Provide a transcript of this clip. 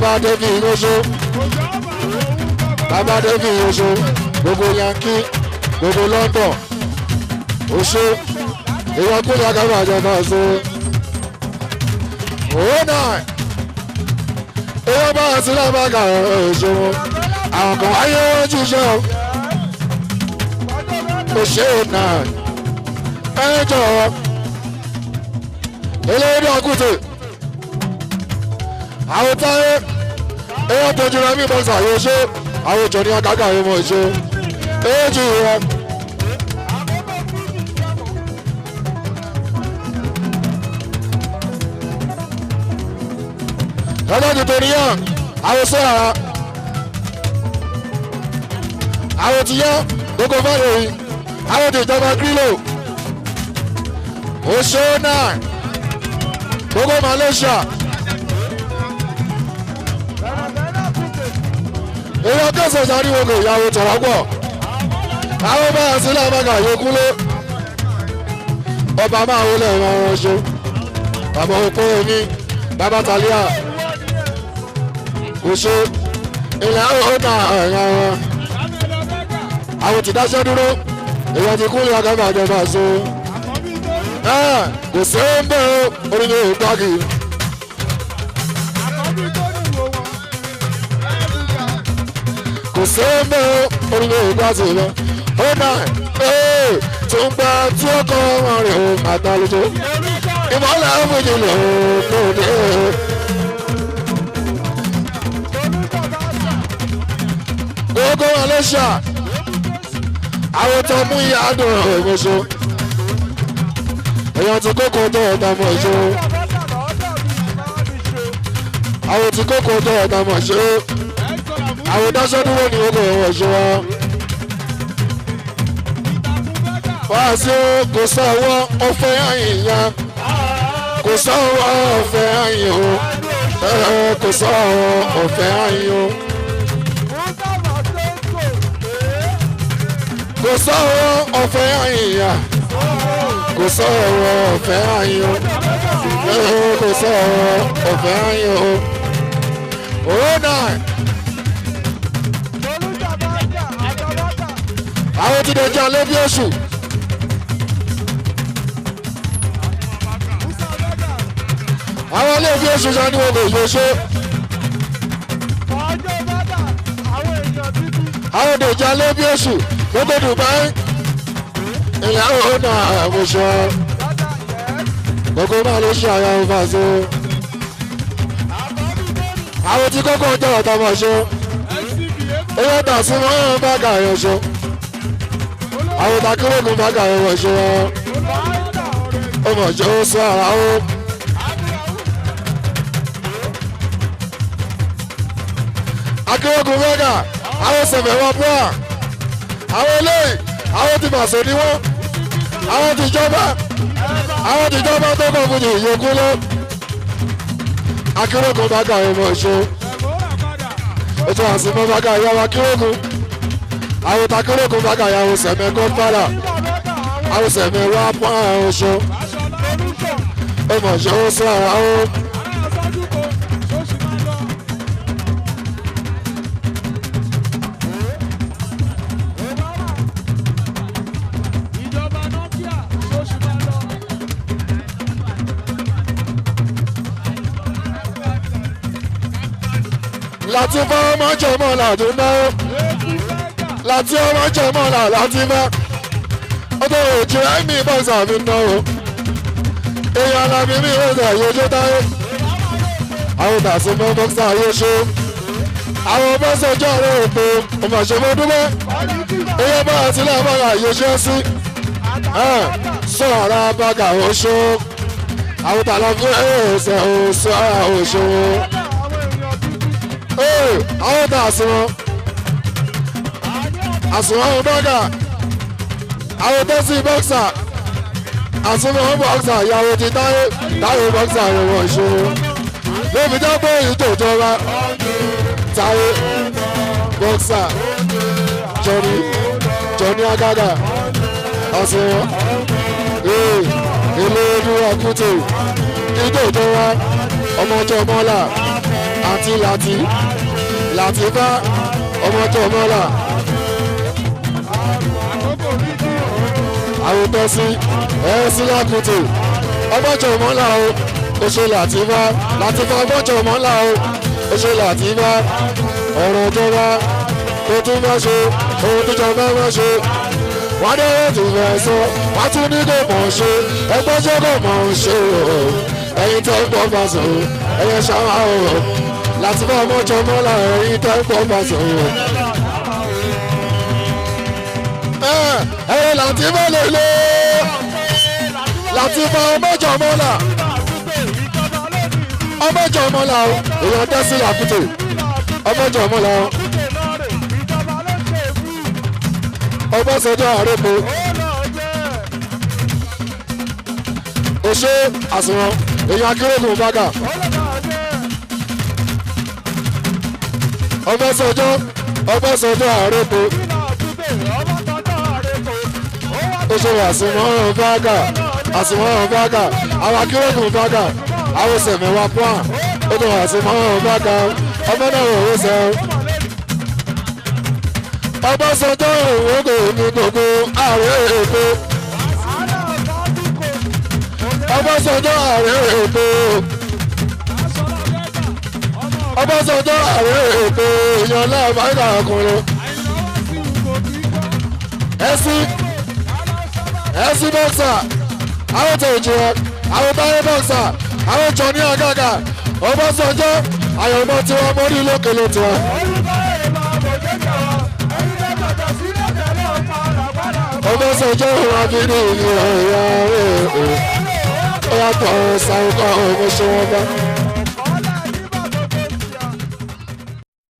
bàbá David Oṣó bàbá David Oṣó gbogbo Yankee gbogbo London Oṣó èèyàn kúrò àgàbà àjọba ṣe òun náà èèyàn bá àti lábàgà Oṣó àwọn kan wáyé wọn jíṣẹ́ Oṣó náà ẹ jọ̀ọ́ eléyìí ọkùtì àwọn táyé èèyàn tó jùlọ mí bọ́sà yóò ṣe àwọn ìjọ ní akágà yóò mọ̀ ṣe èjì wọn. ẹlẹ́dì tó níyàn àwọn sọ́ra àwọn ti yá gbogbo fáwọn yìí àwọn ti ìjọba grílò Oṣó náà gbogbo Malaysia èèyàn kẹsàn sáríwò kò ìyàwó tọ̀rọ̀ pọ̀ àwọn bá àṣìlẹ̀ àmàgà yòókù lé ọba máa wọlé ìwọ̀n wọn ṣe bàbá òpó omi bàbá Tàlíà Oṣó ilẹ̀ ọ̀nà ẹ̀yà wọn àwọn ti dáṣẹ́ dúró èèyàn ti kúrò àgàbà àjọba ṣe kò sí ń bẹ̀rẹ̀ orílẹ̀ ìgbàgì. Kò sí ń bẹ̀rẹ̀ orílẹ̀ ìgbàgì lọ. Ó náà tó ń gba tí ó kọ́ ọmọ rẹ̀ ó máa dá lójú. Ìmọ̀lẹ̀ ọ̀fọ̀jì lò ó lóde. Gbogbo Malaysia àwọn tó mú ìyá àdùn Oṣó. Èèyàn ti kókó tó ọ̀tá mọ̀ ṣe àwọn ti kókó tó ọ̀tá mọ̀ ṣe àwọn dáṣẹ́ dúró ní oko ẹ̀wọ̀n ṣe wọn. wá sí kò sọ̀wọ́ ọ̀fẹ́ àyìn ya kò sọ̀wọ́ ọ̀fẹ́ àyìn o kò sọ̀wọ́ ọ̀fẹ́ àyìn o kò sọ̀wọ́ ọ̀fẹ́ àyìn ya kò sọ̀rọ̀ ọ̀fẹ́ àyìn o kò sọ̀rọ̀ ọ̀fẹ́ àyìn o òun náà àwọn tí dèjà lóbi oṣù àwọn lóbi oṣù sọ ní gbogbo ìgbésó àwọn dèjà lóbi oṣù gbogbo Dubai ilẹ̀ ọ̀hún náà àmúṣọ gbogbo máa ló ṣe àyà ọba ṣe àwọn tí kókó ọjọ́ ọ̀tá máa ṣe owó tà sí wọn bá gà yẹn ṣe àwọn takírògùn bá gà yẹn wọ̀ ṣe wọn ó mọ̀ ṣe ó sọ ara ó. akérògùn mẹ́gà àwọn sẹ̀fẹ̀ wọn bọ́ àwọn eléyìí àwọn ti màṣẹ ni wọn àwọn ti jọba tó kọ fún ìyókù lọ akérògùn bá gà yẹn mọ̀ ṣe ètò àsìmọ́ bá gà yẹn wá akérògùn àwọn takérògùn bá gà yẹn àwọn sẹ̀mẹ̀ gọ́ńpálà àwọn sẹ̀mẹ̀ wá pọ́n àwọn ṣọ ó mọ̀ ṣe ó sọ ara ó. láti fọ́ ọmọ jẹmọ́ làdún náà láti ọmọ jẹmọ́ là láti fẹ́ ọdún òjì ẹ̀mí bọ́sà mi náà o èèyàn alábí mi ò sẹ̀ yóò táyé àwọn tàṣí mọ́ bọ́sà yóò ṣe àwọn bọ́sà ọjọ́ rẹ̀ òpó ọmọṣẹ́mọ́ dúpẹ́ èèyàn bá àtìlẹ́ bọ́sà yóò ṣe sí sọ̀rọ̀ bàgà oṣù àwọn tàlọ́ fún ẹ̀ẹ́sẹ̀ oṣù ara oṣù àwọn tá àsùnwọ̀n bọ́gà àwọn tẹ́sí bọ́ksà àsùnwọ̀n bọ́ksà ìyàwó ti táyé bọ́ksà rẹ̀ wọ̀ ìṣòro lóbi jábọ̀ èyí tó jọba táyé bọ́ksà jọ̀ní agága àsùnwọ̀n ilé ìlú àkútè ìdó ìjọba ọmọjọ́ mọ́là àti Làtífá ọmọ tó mọ́là àwòtọ́sí ẹ̀ẹ́sì lákùtù ọmọjọ mọ́là o oṣù Làtífá ọmọjọ mọ́là o oṣù Làtífá ọ̀rọ̀ ìjọba tó tún bá ṣe ohun tó jọba bá ṣe wọ́n dé ètò ìfẹ́ sọ wọ́n tún ní kò mọ̀ ṣe ẹgbẹ́ ṣe kò mọ̀ ṣe o ẹ̀yin tó ń pọ̀ bá sọ ẹ̀yẹ ṣáwá o Làtífá ọmọjọ mọ́là ẹ̀yin tó ń pọ̀ bá sọ o. ẹ̀yin Làtífá lè lé Làtífá ọmọjọ mọ́là o èèyàn tẹ́sí làkútè ọmọjọ mọ́là o. Ọbásanjọ́ àrèpò òṣè àsùnwọ̀n èèyàn akérèkùn bága Ọbásanjọ́ àrèpò òṣè àsùnwọ̀n bága àwọn akérèkùn bága àwọn sẹ̀mẹ̀wá pọ́n òṣè àsùnwọ̀n bága ọmọ náà wò ó sẹ́wọ́n. Ọbásanjọ́ òwògò ní gbogbo ààrẹ èkó. Ọbásanjọ́ ààrẹ èkó. Ọbásanjọ́ ààrẹ èkó èèyàn láàbáyà ọkùnrin. ẹsí bọ́ksà àwọn tó jẹ́ àwọn táyé bọ́ksà àwọn jọ ní àgàgà Ọbásanjọ́ àyọ̀mọ́ tí wọ́n mórí lókè ló tiwọn. Ọbásanjọ́ ìwà gidi ìlú ọ̀yà rẹ̀ ó yàtọ̀ sáwùkọ́ ọmọ ṣe wọ́n bá.